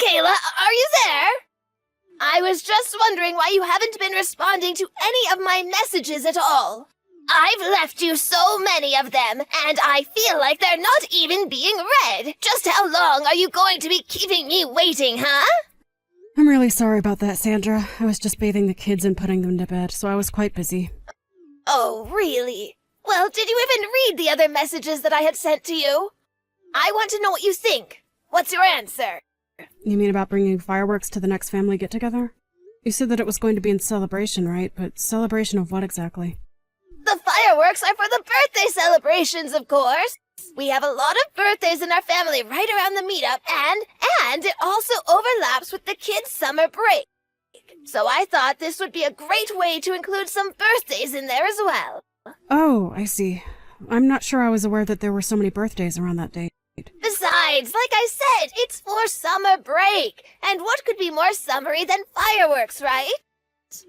Michaela, are you there? I was just wondering why you haven't been responding to any of my messages at all. I've left you so many of them, and I feel like they're not even being read. Just how long are you going to be keeping me waiting, huh? I'm really sorry about that, Sandra. I was just bathing the kids and putting them to bed, so I was quite busy. Oh, really? Well, did you even read the other messages that I had sent to you? I want to know what you think. What's your answer? You mean about bringing fireworks to the next family get-together? You said that it was going to be in celebration, right? But celebration of what exactly? The fireworks are for the birthday celebrations, of course. We have a lot of birthdays in our family right around the meetup, and it also overlaps with the kids' summer break. So I thought this would be a great way to include some birthdays in there as well. Oh, I see. I'm not sure I was aware that there were so many birthdays around that date. Besides, like I said, it's for summer break. And what could be more summery than fireworks, right?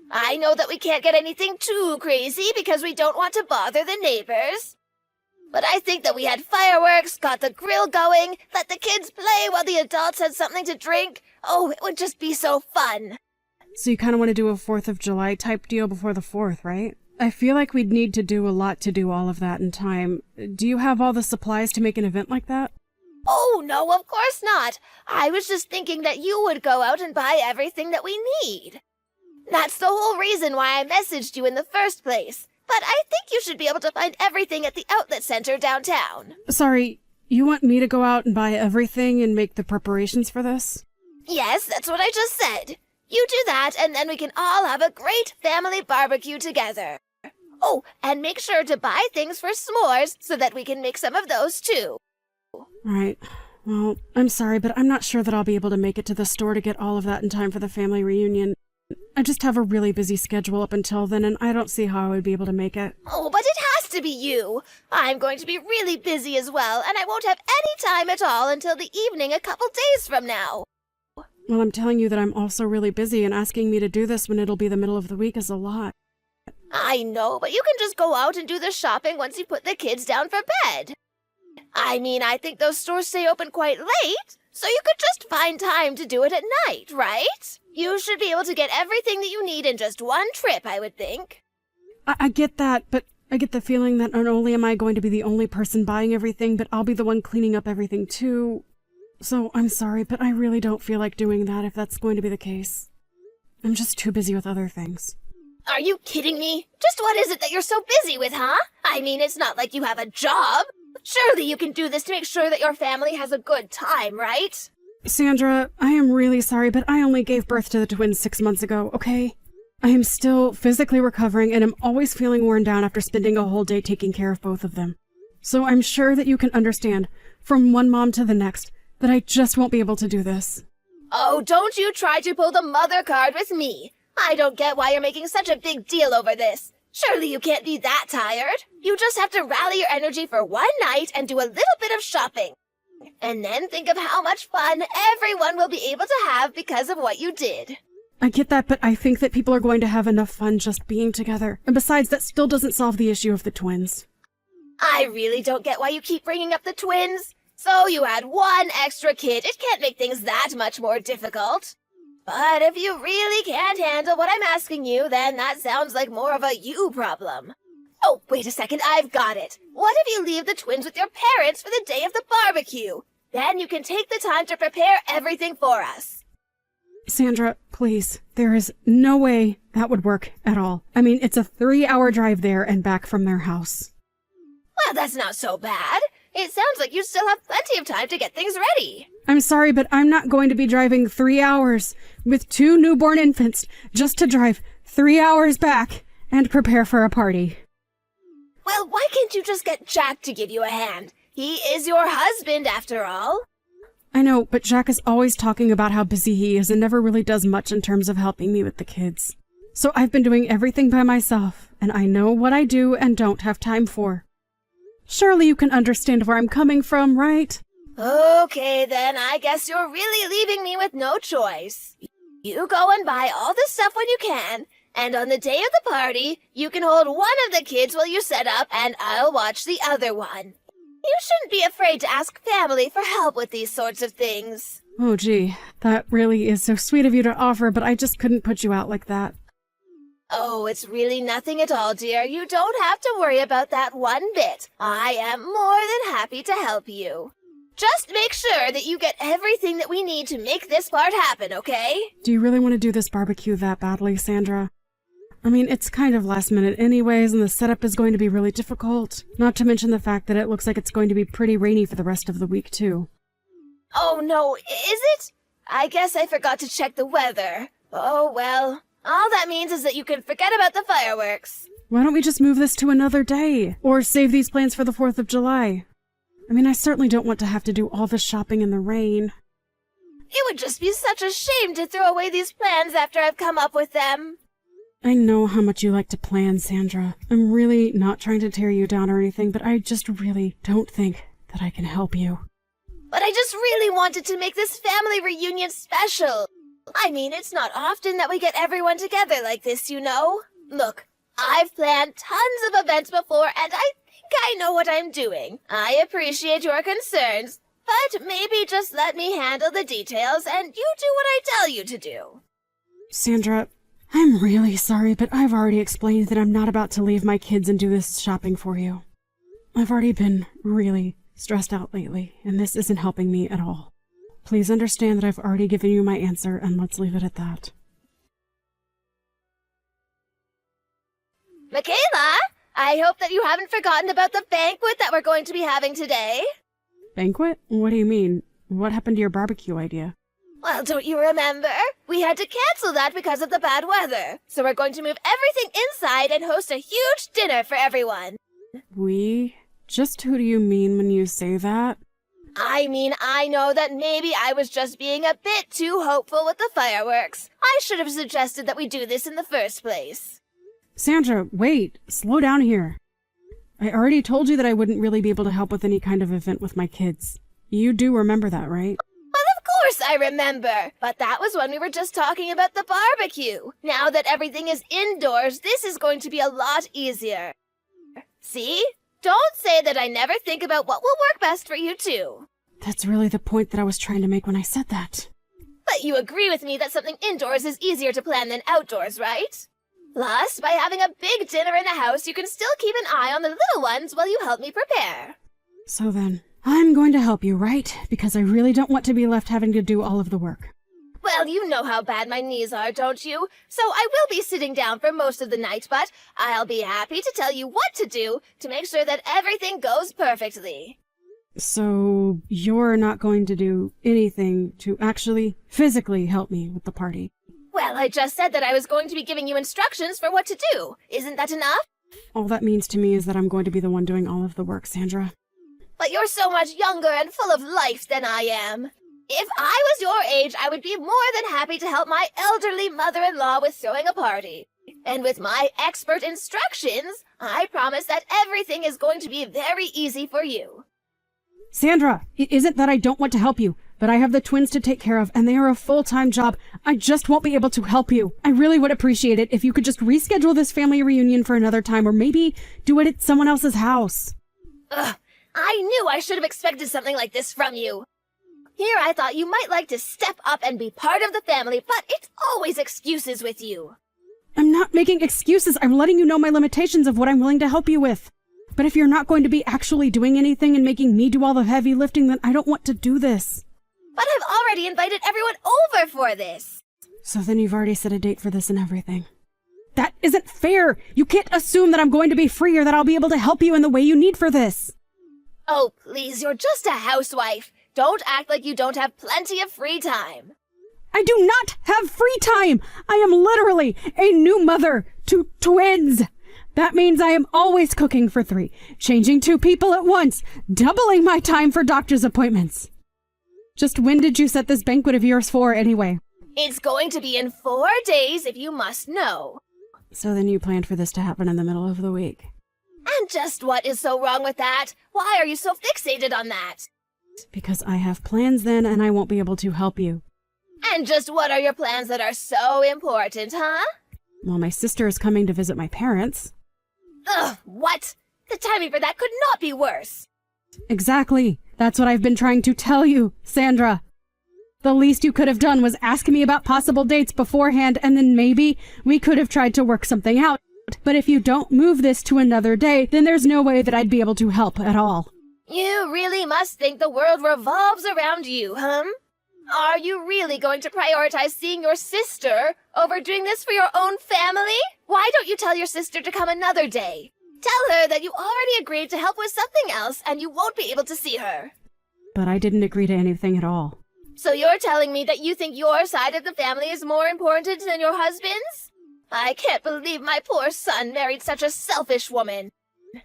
I know that we can't get anything too crazy because we don't want to bother the neighbors. But I think that we had fireworks, got the grill going, let the kids play while the adults had something to drink. Oh, it would just be so fun. So you kind of want to do a 4th of July type deal before the 4th, right? I feel like we'd need to do a lot to do all of that in time. Do you have all the supplies to make an event like that? Oh, no, of course not. I was just thinking that you would go out and buy everything that we need. That's the whole reason why I messaged you in the first place. But I think you should be able to find everything at the outlet center downtown. Sorry, you want me to go out and buy everything and make the preparations for this? Yes, that's what I just said. You do that, and then we can all have a great family barbecue together. Oh, and make sure to buy things for s'mores so that we can make some of those too. Right. Well, I'm sorry, but I'm not sure that I'll be able to make it to the store to get all of that in time for the family reunion. I just have a really busy schedule up until then, and I don't see how I would be able to make it. Oh, but it has to be you. I'm going to be really busy as well, and I won't have any time at all until the evening a couple days from now. Well, I'm telling you that I'm also really busy, and asking me to do this when it'll be the middle of the week is a lot. I know, but you can just go out and do the shopping once you put the kids down for bed. I mean, I think those stores stay open quite late, so you could just find time to do it at night, right? You should be able to get everything that you need in just one trip, I would think. I get that, but I get the feeling that not only am I going to be the only person buying everything, but I'll be the one cleaning up everything too. So I'm sorry, but I really don't feel like doing that if that's going to be the case. I'm just too busy with other things. Are you kidding me? Just what is it that you're so busy with, huh? I mean, it's not like you have a job. Surely you can do this to make sure that your family has a good time, right? Sandra, I am really sorry, but I only gave birth to the twins 6 months ago, okay? I am still physically recovering and am always feeling worn down after spending a whole day taking care of both of them. So I'm sure that you can understand, from one mom to the next, that I just won't be able to do this. Oh, don't you try to pull the mother card with me. I don't get why you're making such a big deal over this. Surely you can't be that tired. You just have to rally your energy for one night and do a little bit of shopping. And then think of how much fun everyone will be able to have because of what you did. I get that, but I think that people are going to have enough fun just being together. And besides, that still doesn't solve the issue of the twins. I really don't get why you keep bringing up the twins. So you had one extra kid. It can't make things that much more difficult. But if you really can't handle what I'm asking you, then that sounds like more of a you problem. Oh, wait a second, I've got it. What if you leave the twins with your parents for the day of the barbecue? Then you can take the time to prepare everything for us. Sandra, please, there is no way that would work at all. I mean, it's a 3-hour drive there and back from their house. Well, that's not so bad. It sounds like you still have plenty of time to get things ready. I'm sorry, but I'm not going to be driving 3 hours with 2 newborn infants just to drive 3 hours back and prepare for a party. Well, why can't you just get Jack to give you a hand? He is your husband, after all. I know, but Jack is always talking about how busy he is and never really does much in terms of helping me with the kids. So I've been doing everything by myself, and I know what I do and don't have time for. Surely you can understand where I'm coming from, right? Okay, then I guess you're really leaving me with no choice. You go and buy all the stuff when you can, and on the day of the party, you can hold one of the kids while you set up, and I'll watch the other one. You shouldn't be afraid to ask family for help with these sorts of things. Oh, gee, that really is so sweet of you to offer, but I just couldn't put you out like that. Oh, it's really nothing at all, dear. You don't have to worry about that one bit. I am more than happy to help you. Just make sure that you get everything that we need to make this part happen, okay? Do you really want to do this barbecue that badly, Sandra? I mean, it's kind of last minute anyways, and the setup is going to be really difficult. Not to mention the fact that it looks like it's going to be pretty rainy for the rest of the week, too. Oh, no, is it? I guess I forgot to check the weather. Oh, well. All that means is that you can forget about the fireworks. Why don't we just move this to another day? Or save these plans for the 4th of July? I mean, I certainly don't want to have to do all this shopping in the rain. It would just be such a shame to throw away these plans after I've come up with them. I know how much you like to plan, Sandra. I'm really not trying to tear you down or anything, but I just really don't think that I can help you. But I just really wanted to make this family reunion special. I mean, it's not often that we get everyone together like this, you know? Look, I've planned tons of events before, and I think I know what I'm doing. I appreciate your concerns, but maybe just let me handle the details and you do what I tell you to do. Sandra, I'm really sorry, but I've already explained that I'm not about to leave my kids and do this shopping for you. I've already been really stressed out lately, and this isn't helping me at all. Please understand that I've already given you my answer, and let's leave it at that. Michaela, I hope that you haven't forgotten about the banquet that we're going to be having today. Banquet? What do you mean? What happened to your barbecue idea? Well, don't you remember? We had to cancel that because of the bad weather. So we're going to move everything inside and host a huge dinner for everyone. We? Just who do you mean when you say that? I mean, I know that maybe I was just being a bit too hopeful with the fireworks. I should have suggested that we do this in the first place. Sandra, wait. Slow down here. I already told you that I wouldn't really be able to help with any kind of event with my kids. You do remember that, right? Well, of course I remember. But that was when we were just talking about the barbecue. Now that everything is indoors, this is going to be a lot easier. See? Don't say that I never think about what will work best for you, too. That's really the point that I was trying to make when I said that. But you agree with me that something indoors is easier to plan than outdoors, right? Plus, by having a big dinner in the house, you can still keep an eye on the little ones while you help me prepare. So then, I'm going to help you, right? Because I really don't want to be left having to do all of the work. Well, you know how bad my knees are, don't you? So I will be sitting down for most of the night, but I'll be happy to tell you what to do to make sure that everything goes perfectly. So you're not going to do anything to actually physically help me with the party? Well, I just said that I was going to be giving you instructions for what to do. Isn't that enough? All that means to me is that I'm going to be the one doing all of the work, Sandra. But you're so much younger and full of life than I am. If I was your age, I would be more than happy to help my elderly mother-in-law with throwing a party. And with my expert instructions, I promise that everything is going to be very easy for you. Sandra, it isn't that I don't want to help you, but I have the twins to take care of, and they are a full-time job. I just won't be able to help you. I really would appreciate it if you could just reschedule this family reunion for another time, or maybe do it at someone else's house. Ugh, I knew I should have expected something like this from you. Here I thought you might like to step up and be part of the family, but it's always excuses with you. I'm not making excuses. I'm letting you know my limitations of what I'm willing to help you with. But if you're not going to be actually doing anything and making me do all the heavy lifting, then I don't want to do this. But I've already invited everyone over for this. So then you've already set a date for this and everything. That isn't fair. You can't assume that I'm going to be free or that I'll be able to help you in the way you need for this. Oh, please, you're just a housewife. Don't act like you don't have plenty of free time. I do not have free time. I am literally a new mother to twins. That means I am always cooking for 3, changing 2 people at once, doubling my time for doctor's appointments. Just when did you set this banquet of yours for, anyway? It's going to be in 4 days, if you must know. So then you planned for this to happen in the middle of the week. And just what is so wrong with that? Why are you so fixated on that? Because I have plans then, and I won't be able to help you. And just what are your plans that are so important, huh? Well, my sister is coming to visit my parents. Ugh, what? The timing for that could not be worse. Exactly. That's what I've been trying to tell you, Sandra. The least you could have done was ask me about possible dates beforehand, and then maybe we could have tried to work something out. But if you don't move this to another day, then there's no way that I'd be able to help at all. You really must think the world revolves around you, Are you really going to prioritize seeing your sister over doing this for your own family? Why don't you tell your sister to come another day? Tell her that you already agreed to help with something else and you won't be able to see her. But I didn't agree to anything at all. So you're telling me that you think your side of the family is more important than your husband's? I can't believe my poor son married such a selfish woman.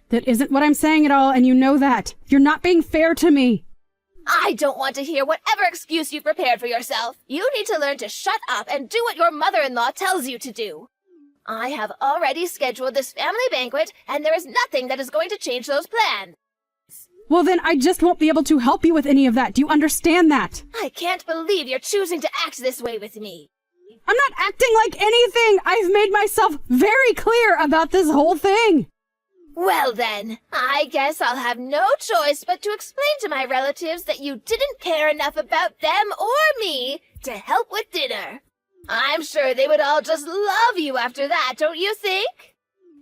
That isn't what I'm saying at all, and you know that. You're not being fair to me. I don't want to hear whatever excuse you prepared for yourself. You need to learn to shut up and do what your mother-in-law tells you to do. I have already scheduled this family banquet, and there is nothing that is going to change those plans. Well, then I just won't be able to help you with any of that. Do you understand that? I can't believe you're choosing to act this way with me. I'm not acting like anything. I've made myself very clear about this whole thing. Well then, I guess I'll have no choice but to explain to my relatives that you didn't care enough about them or me to help with dinner. I'm sure they would all just love you after that, don't you think?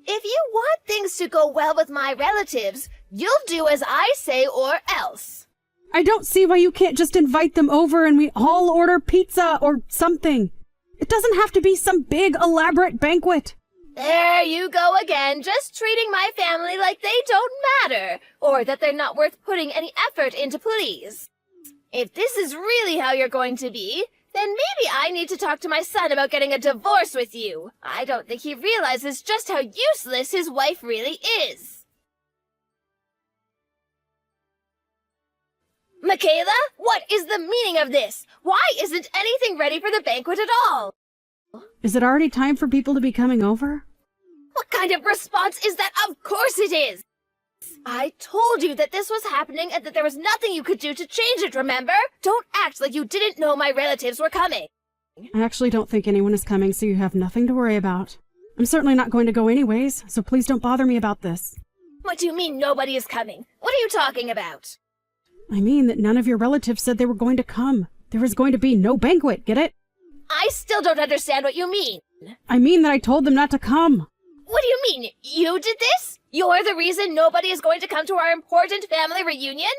If you want things to go well with my relatives, you'll do as I say or else. I don't see why you can't just invite them over and we all order pizza or something. It doesn't have to be some big, elaborate banquet. There you go again, just treating my family like they don't matter, or that they're not worth putting any effort into please. If this is really how you're going to be, then maybe I need to talk to my son about getting a divorce with you. I don't think he realizes just how useless his wife really is. Michaela, what is the meaning of this? Why isn't anything ready for the banquet at all? Is it already time for people to be coming over? What kind of response is that? Of course it is! I told you that this was happening and that there was nothing you could do to change it, remember? Don't act like you didn't know my relatives were coming. I actually don't think anyone is coming, so you have nothing to worry about. I'm certainly not going to go anyways, so please don't bother me about this. What do you mean nobody is coming? What are you talking about? I mean that none of your relatives said they were going to come. There was going to be no banquet, get it? I still don't understand what you mean. I mean that I told them not to come. What do you mean? You did this? You're the reason nobody is going to come to our important family reunion?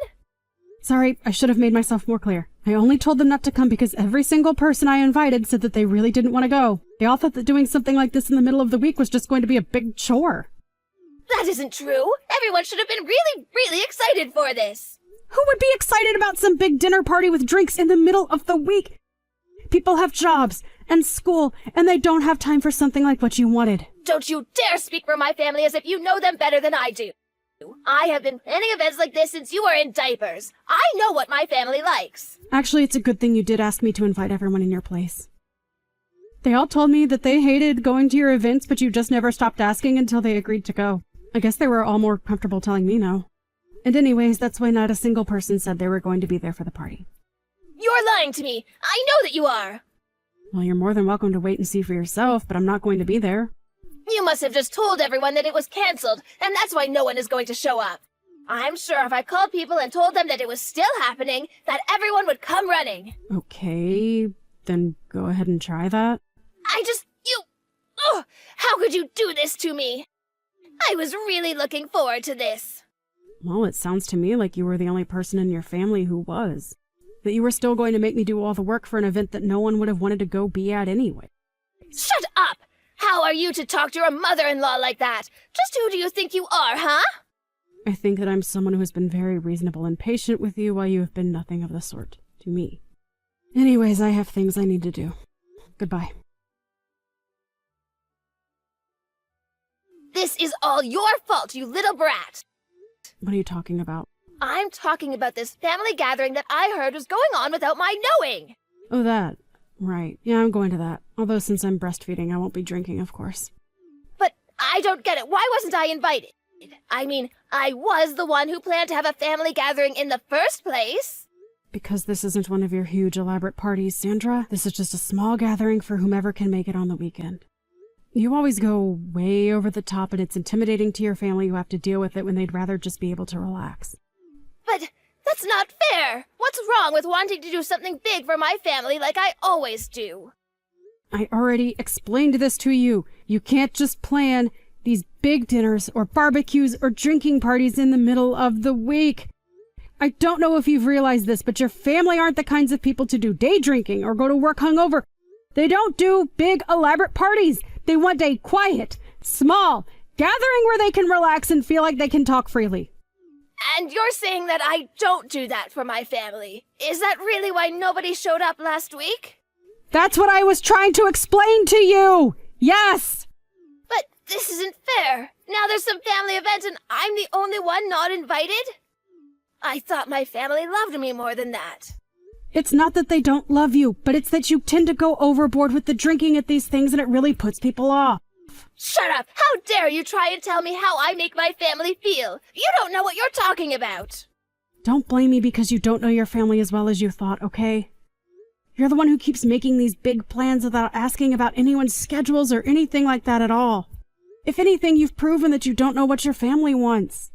Sorry, I should have made myself more clear. I only told them not to come because every single person I invited said that they really didn't want to go. They all thought that doing something like this in the middle of the week was just going to be a big chore. That isn't true. Everyone should have been really, really excited for this. Who would be excited about some big dinner party with drinks in the middle of the week? People have jobs and school, and they don't have time for something like what you wanted. Don't you dare speak for my family as if you know them better than I do. I have been planning events like this since you were in diapers. I know what my family likes. Actually, it's a good thing you did ask me to invite everyone in your place. They all told me that they hated going to your events, but you just never stopped asking until they agreed to go. I guess they were all more comfortable telling me no. And anyways, that's why not a single person said they were going to be there for the party. You're lying to me. I know that you are. Well, you're more than welcome to wait and see for yourself, but I'm not going to be there. You must have just told everyone that it was canceled, and that's why no one is going to show up. I'm sure if I called people and told them that it was still happening, that everyone would come running. Okay, then go ahead and try that. Oh, how could you do this to me? I was really looking forward to this. Well, it sounds to me like you were the only person in your family who was. That you were still going to make me do all the work for an event that no one would have wanted to go be at anyway. Shut up! How are you to talk to your mother-in-law like that? Just who do you think you are, huh? I think that I'm someone who has been very reasonable and patient with you while you have been nothing of the sort to me. Anyways, I have things I need to do. Goodbye. This is all your fault, you little brat! What are you talking about? I'm talking about this family gathering that I heard was going on without my knowing! Oh, that. Right. Yeah, I'm going to that. Although since I'm breastfeeding, I won't be drinking, of course. But I don't get it. Why wasn't I invited? I mean, I was the one who planned to have a family gathering in the first place. Because this isn't one of your huge elaborate parties, Sandra. This is just a small gathering for whomever can make it on the weekend. You always go way over the top and it's intimidating to your family who have to deal with it when they'd rather just be able to relax. But that's not fair. What's wrong with wanting to do something big for my family like I always do? I already explained this to you. You can't just plan these big dinners or barbecues or drinking parties in the middle of the week. I don't know if you've realized this, but your family aren't the kinds of people to do day drinking or go to work hungover. They don't do big, elaborate parties. They want a quiet, small gathering where they can relax and feel like they can talk freely. And you're saying that I don't do that for my family. Is that really why nobody showed up last week? That's what I was trying to explain to you! Yes! But this isn't fair. Now there's some family event and I'm the only one not invited? I thought my family loved me more than that. It's not that they don't love you, but it's that you tend to go overboard with the drinking at these things and it really puts people off. Shut up! How dare you try and tell me how I make my family feel? You don't know what you're talking about! Don't blame me because you don't know your family as well as you thought, okay? You're the one who keeps making these big plans without asking about anyone's schedules or anything like that at all. If anything, you've proven that you don't know what your family wants.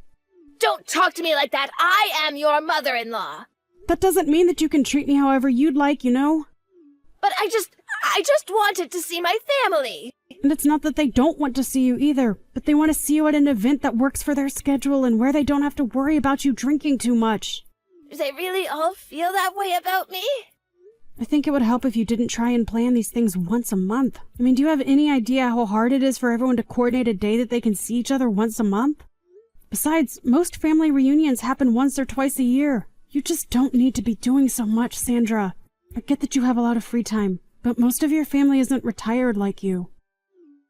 Don't talk to me like that! I am your mother-in-law! That doesn't mean that you can treat me however you'd like, you know? But I just wanted to see my family! And it's not that they don't want to see you either, but they want to see you at an event that works for their schedule and where they don't have to worry about you drinking too much. Do they really all feel that way about me? I think it would help if you didn't try and plan these things once a month. I mean, do you have any idea how hard it is for everyone to coordinate a day that they can see each other once a month? Besides, most family reunions happen once or twice a year. You just don't need to be doing so much, Sandra. I get that you have a lot of free time, but most of your family isn't retired like you.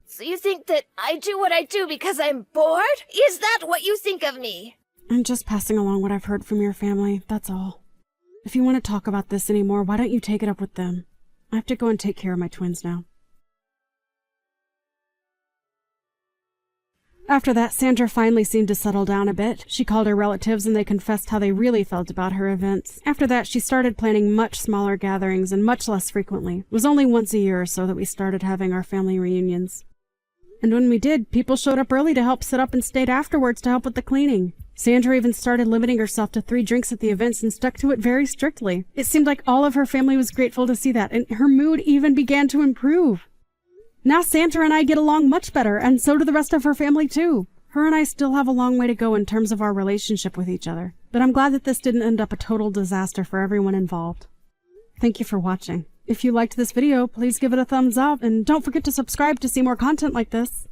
So you think that I do what I do because I'm bored? Is that what you think of me? I'm just passing along what I've heard from your family, that's all. If you want to talk about this anymore, why don't you take it up with them? I have to go and take care of my twins now. After that, Sandra finally seemed to settle down a bit. She called her relatives and they confessed how they really felt about her events. After that, she started planning much smaller gatherings and much less frequently. It was only once a year or so that we started having our family reunions. And when we did, people showed up early to help set up and stayed afterwards to help with the cleaning. Sandra even started limiting herself to 3 drinks at the events and stuck to it very strictly. It seemed like all of her family was grateful to see that, and her mood even began to improve. Now Sandra and I get along much better, and so do the rest of her family too. Her and I still have a long way to go in terms of our relationship with each other, but I'm glad that this didn't end up a total disaster for everyone involved. Thank you for watching. If you liked this video, please give it a thumbs up, and don't forget to subscribe to see more content like this.